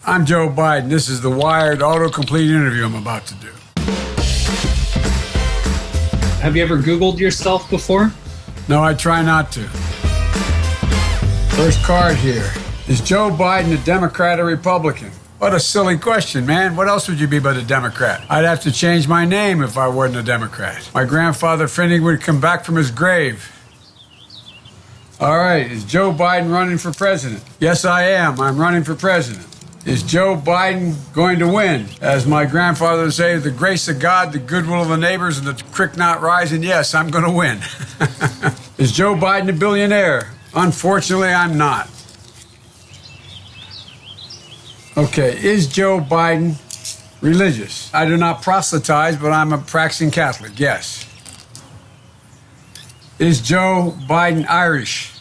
I'm Joe Biden. This is the Wired autocomplete interview I'm about to do. Have you ever Googled yourself before? No, I try not to. First card here. Is Joe Biden a Democrat or Republican? What a silly question, man. What else would you be but a Democrat? I'd have to change my name if I wasn't a Democrat. My grandfather Finney would come back from his grave. All right, is Joe Biden running for president? Yes, I am. I'm running for president. Is Joe Biden going to win? As my grandfather would say, the grace of God, the goodwill of the neighbors, and the creek not rising, yes, I'm going to win. Is Joe Biden a billionaire? Unfortunately, I'm not. Okay, is Joe Biden religious? I do not proselytize, but I'm a practicing Catholic, yes. Is Joe Biden Irish?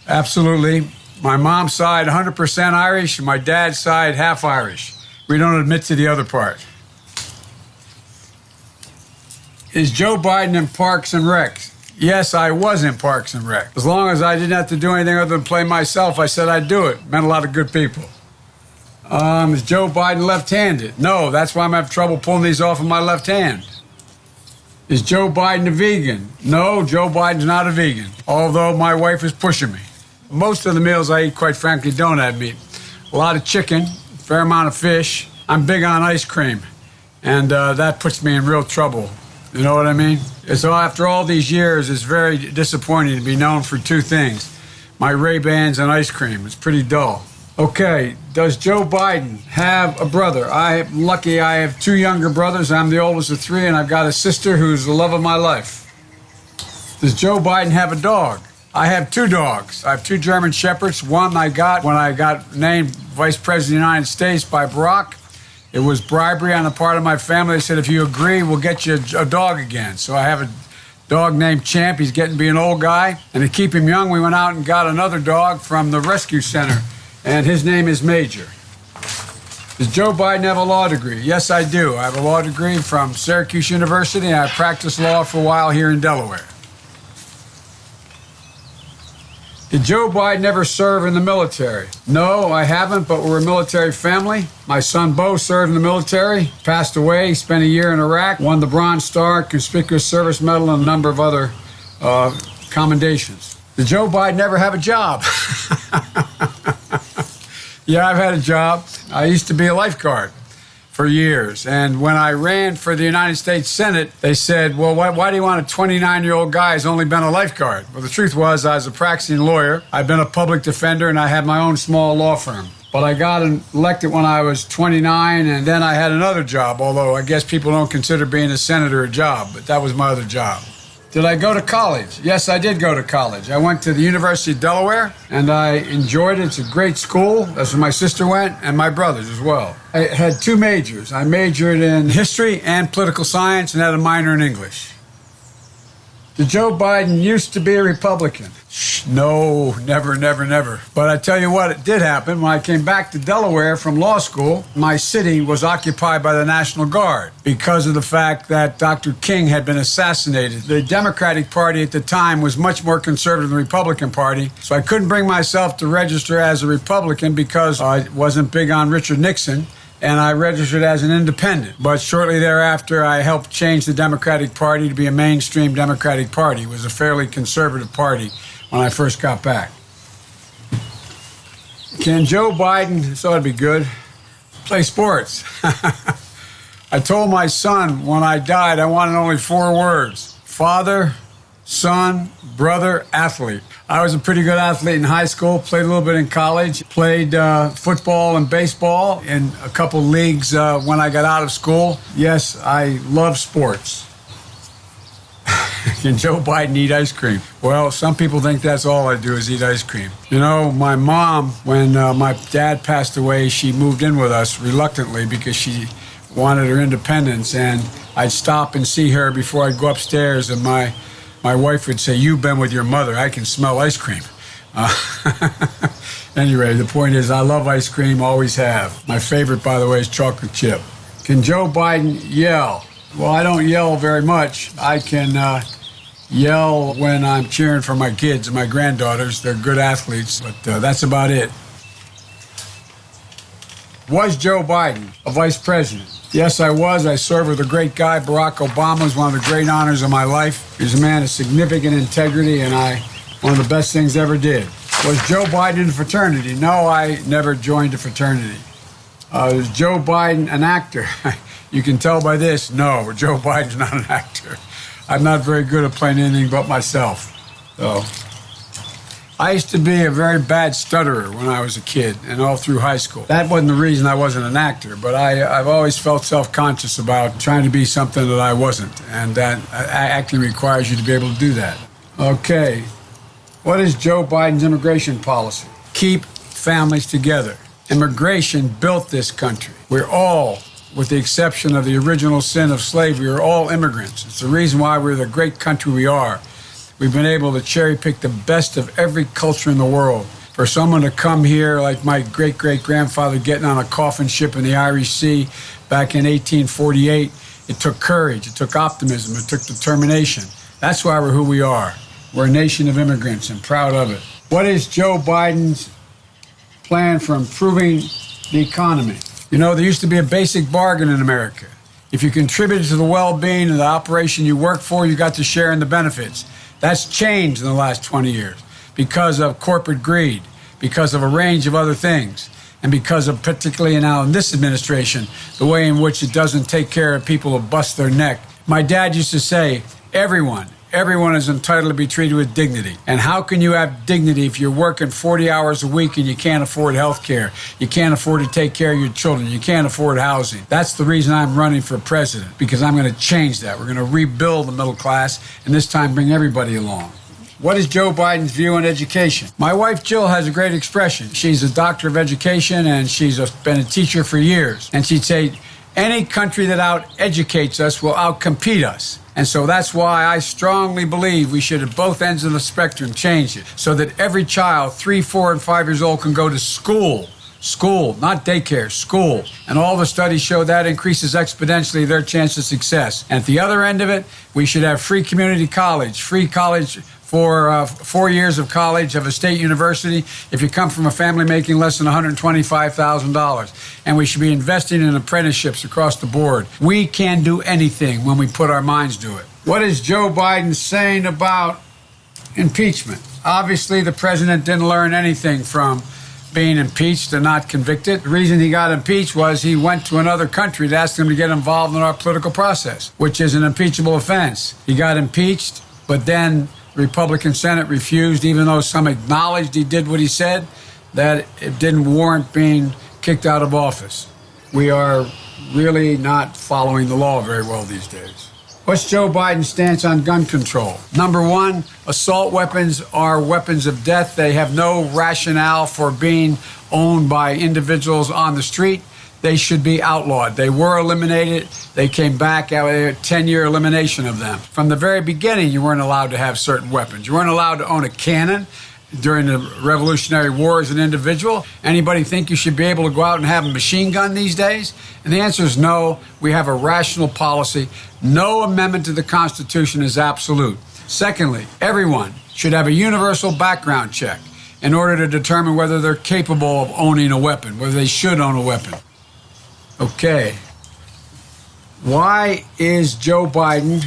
Absolutely. My mom's side, 100% Irish, and my dad's side, half Irish. We don't admit to the other part. Is Joe Biden in Parks and Rec? Yes, I was in Parks and Rec. As long as I didn't have to do anything other than play myself, I said I'd do it. Met a lot of good people. Is Joe Biden left-handed? No, that's why I'm having trouble pulling these off with my left hand. Is Joe Biden a vegan? No, Joe Biden's not a vegan, although my wife is pushing me. Most of the meals I eat, quite frankly, don't have meat. A lot of chicken, a fair amount of fish. I'm big on ice cream, and that puts me in real trouble. You know what I mean? And so after all these years, it's very disappointing to be known for two things, my Ray-Bans and ice cream. It's pretty dull. Okay, does Joe Biden have a brother? I'm lucky I have two younger brothers. I'm the oldest of three, and I've got a sister who's the love of my life. Does Joe Biden have a dog? I have two dogs. I have two German Shepherds. One I got when I got named Vice President of the United States by Barack. It was bribery on the part of my family. They said, if you agree, we'll get you a dog again. So I have a dog named Champ. He's getting to be an old guy. And to keep him young, we went out and got another dog from the rescue center. And his name is Major. Does Joe Biden have a law degree? Yes, I do. I have a law degree from Syracuse University, and I practiced law for a while here in Delaware. Did Joe Biden ever serve in the military? No, I haven't, but we're a military family. My son Bo served in the military, passed away, spent a year in Iraq, won the Bronze Star, Conspicuous Service Medal, and a number of other commendations. Did Joe Biden ever have a job? Yeah, I've had a job. I used to be a lifeguard for years. And when I ran for the United States Senate, they said, well, why do you want a 29-year-old guy who's only been a lifeguard? Well, the truth was I was a practicing lawyer. I've been a public defender, and I had my own small law firm. But I got elected when I was 29, and then I had another job, although I guess people don't consider being a senator a job, but that was my other job. Did I go to college? Yes, I did go to college. I went to the University of Delaware, and I enjoyed it. It's a great school. That's where my sister went, and my brothers as well. I had two majors. I majored in history and political science and had a minor in English. Did Joe Biden used to be a Republican? No, never. But I tell you what, it did happen. When I came back to Delaware from law school, my city was occupied by the National Guard because of the fact that Dr. King had been assassinated. The Democratic Party at the time was much more conservative than the Republican Party, so I couldn't bring myself to register as a Republican because I wasn't big on Richard Nixon. And I registered as an independent. But shortly thereafter, I helped change the Democratic Party to be a mainstream Democratic Party. It was a fairly conservative party when I first got back. Can Joe Biden, this ought to be good, play sports? I told my son when I died I wanted only 4 words: father, son, brother, athlete. I was a pretty good athlete in high school, played a little bit in college, played football and baseball in a couple leagues when I got out of school. Yes, I love sports. Can Joe Biden eat ice cream? Well, some people think that's all I do is eat ice cream. You know, my mom, when my dad passed away, she moved in with us reluctantly because she wanted her independence, and I'd stop and see her before I'd go upstairs, and my wife would say, "You've been with your mother. I can smell ice cream." Anyway, the point is I love ice cream, always have. My favorite, by the way, is chocolate chip. Can Joe Biden yell? Well, I don't yell very much. I can yell when I'm cheering for my kids and my granddaughters. They're good athletes, but that's about it. Was Joe Biden a vice president? Yes, I was. I served with a great guy. Barack Obama was one of the great honors of my life. He was a man of significant integrity, and one of the best things ever did. Was Joe Biden in a fraternity? No, I never joined a fraternity. Was Joe Biden an actor? You can tell by this, no, Joe Biden's not an actor. I'm not very good at playing anything but myself. So, I used to be a very bad stutterer when I was a kid and all through high school. That wasn't the reason I wasn't an actor, but I've always felt self-conscious about trying to be something that I wasn't, and that acting requires you to be able to do that. Okay, what is Joe Biden's immigration policy? Keep families together. Immigration built this country. We're all, with the exception of the original sin of slavery, we're all immigrants. It's the reason why we're the great country we are. We've been able to cherry pick the best of every culture in the world. For someone to come here, like my great-great-grandfather getting on a coffin ship in the Irish Sea back in 1848, it took courage, it took optimism, it took determination. That's why we're who we are. We're a nation of immigrants and proud of it. What is Joe Biden's plan for improving the economy? You know, there used to be a basic bargain in America. If you contributed to the well-being of the operation you worked for, you got to share in the benefits. That's changed in the last 20 years because of corporate greed, because of a range of other things, and because of, particularly now in this administration, the way in which it doesn't take care of people who bust their neck. My dad used to say, everyone is entitled to be treated with dignity. And how can you have dignity if you're working 40 hours a week and you can't afford health care? You can't afford to take care of your children. You can't afford housing. That's the reason I'm running for president, because I'm going to change that. We're going to rebuild the middle class and this time bring everybody along. What is Joe Biden's view on education? My wife, Jill, has a great expression. She's a doctor of education and she's been a teacher for years. And she'd say, any country that out-educates us will out-compete us. And so that's why I strongly believe we should, at both ends of the spectrum, change it so that every child, 3, 4, and 5 years old, can go to school. School, not daycare, school. And all the studies show that increases exponentially their chance of success. And at the other end of it, we should have free community college, free college for 4 years of college of a state university if you come from a family making less than $125,000. And we should be investing in apprenticeships across the board. We can do anything when we put our minds to it. What is Joe Biden saying about impeachment? Obviously, the president didn't learn anything from being impeached and not convicted. The reason he got impeached was he went to another country to ask them to get involved in our political process, which is an impeachable offense. He got impeached, but then the Republican Senate refused, even though some acknowledged he did what he said, that it didn't warrant being kicked out of office. We are really not following the law very well these days. What's Joe Biden's stance on gun control? Number one, assault weapons are weapons of death. They have no rationale for being owned by individuals on the street. They should be outlawed. They were eliminated. They came back after a 10-year elimination of them. From the very beginning, you weren't allowed to have certain weapons. You weren't allowed to own a cannon during the Revolutionary War as an individual. Anybody think you should be able to go out and have a machine gun these days? And the answer is no. We have a rational policy. No amendment to the Constitution is absolute. Secondly, everyone should have a universal background check in order to determine whether they're capable of owning a weapon, whether they should own a weapon. Okay. Why is Joe Biden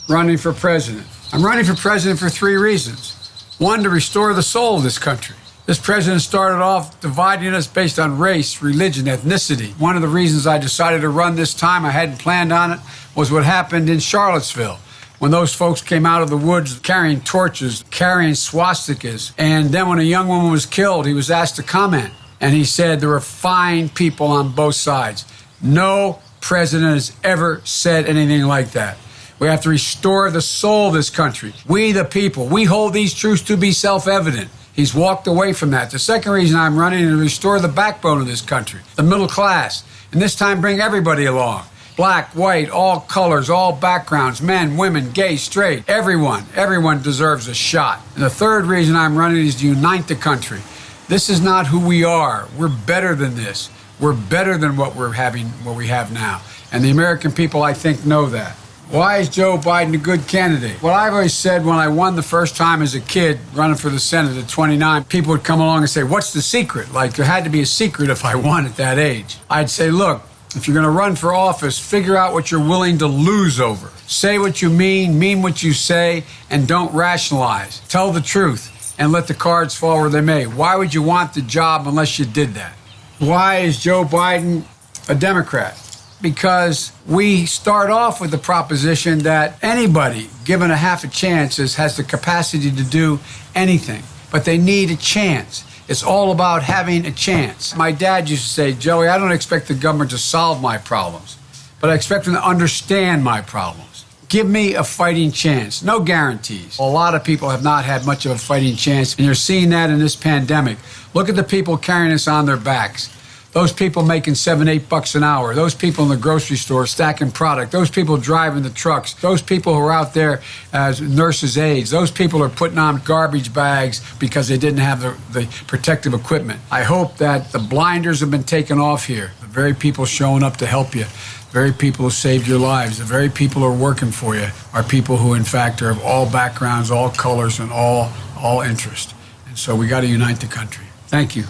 running for president? I'm running for president for 3 reasons. One, to restore the soul of this country. This president started off dividing us based on race, religion, ethnicity. One of the reasons I decided to run this time, I hadn't planned on it, was what happened in Charlottesville, when those folks came out of the woods carrying torches, carrying swastikas. And then when a young woman was killed, he was asked to comment. And he said there were fine people on both sides. No president has ever said anything like that. We have to restore the soul of this country. We, the people, we hold these truths to be self-evident. He's walked away from that. The second reason I'm running is to restore the backbone of this country, the middle class, and this time bring everybody along. Black, white, all colors, all backgrounds, men, women, gay, straight, everyone deserves a shot. And the third reason I'm running is to unite the country. This is not who we are. We're better than this. We're better than what we have now. And the American people, I think, know that. Why is Joe Biden a good candidate? What I've always said when I won the first time as a kid running for the Senate at 29, people would come along and say, what's the secret? Like there had to be a secret if I won at that age. I'd say, look, if you're going to run for office, figure out what you're willing to lose over. Say what you mean what you say, and don't rationalize. Tell the truth and let the cards fall where they may. Why would you want the job unless you did that? Why is Joe Biden a Democrat? Because we start off with the proposition that anybody given a half a chance has the capacity to do anything, but they need a chance. It's all about having a chance. My dad used to say, Joey, I don't expect the government to solve my problems, but I expect them to understand my problems. Give me a fighting chance. No guarantees. A lot of people have not had much of a fighting chance, and you're seeing that in this pandemic. Look at the people carrying us on their backs. Those people making $7, $8 an hour. Those people in the grocery store stacking product. Those people driving the trucks. Those people who are out there as nurses' aides. Those people are putting on garbage bags because they didn't have the protective equipment. I hope that the blinders have been taken off here. The very people showing up to help you, the very people who saved your lives, the very people who are working for you are people who, in fact, are of all backgrounds, all colors, and all interest. And so we got to unite the country. Thank you.